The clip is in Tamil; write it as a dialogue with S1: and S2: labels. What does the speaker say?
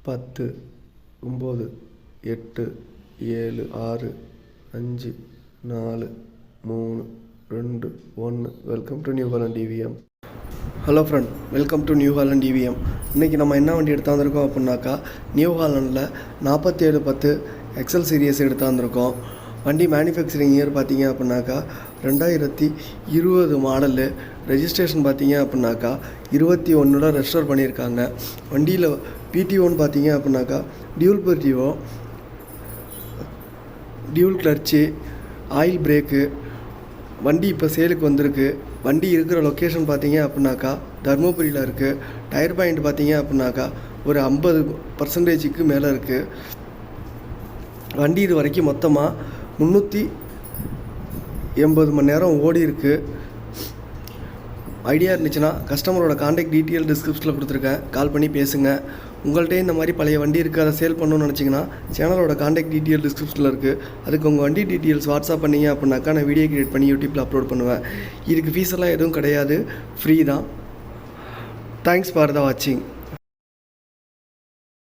S1: 10 9 8 7 6 5 4 3 2 1. Welcome to New Holland TVM. Hello friend, welcome to New Holland TVM. இன்றைக்கி நம்ம என்ன வண்டி எடுத்து வந்திருக்கோம் அப்படின்னாக்கா, நியூ ஹாலண்டில் 4710 எக்ஸல் சீரியஸ் எடுத்து வந்திருக்கோம். வண்டி மேனுஃபேக்சரிங் இயர் பார்த்தீங்க அப்படின்னாக்கா 2020 மாடலு. ரெஜிஸ்ட்ரேஷன் பார்த்தீங்க அப்படின்னாக்கா 21 ரெஜிஸ்டர் பண்ணியிருக்காங்க. வண்டியில் பிடிஓன்னு பார்த்தீங்க அப்படின்னாக்கா டியூல் பிடிஓ, டியூல் கிளர்ச்சி, ஆயில் பிரேக்கு. வண்டி இப்போ சேலுக்கு வந்திருக்கு. வண்டி இருக்கிற லொக்கேஷன் பார்த்தீங்க அப்படின்னாக்கா தர்மபுரியில் இருக்குது. டயர் பாயிண்ட் பார்த்தீங்க அப்படின்னாக்கா ஒரு 50% மேலே இருக்குது. வண்டி இது வரைக்கும் மொத்தமாக 380 மணி நேரம் ஓடி இருக்குது. ஐடியா இருந்துச்சுன்னா கஸ்டமரோட கான்டாக்ட் டீட்டெயில் டிஸ்கிரிப்ஷனில் கொடுத்துருக்கேன், கால் பண்ணி பேசுங்க. உங்கள்கிட்ட இந்த மாதிரி பழைய வண்டி இருக்குது, அதை சேல் பண்ணணும்னு நினச்சிங்கன்னா சேனலோட கான்டாக்ட் டீட்டெயில் டிஸ்கிரிப்ஷனில் இருக்குது. அதுக்கு உங்கள் வண்டி டீட்டெயில்ஸ் வாட்ஸ்அப் பண்ணிங்க அப்படின்னாக்கா நான் வீடியோ கிரியேட் பண்ணி யூடியூப்பில் அப்லோட் பண்ணுவேன். இதுக்கு ஃபீஸ் எல்லாம் எதுவும் கிடையாது, ஃப்ரீ தான். தேங்க்ஸ் ஃபார் த வாட்சிங்.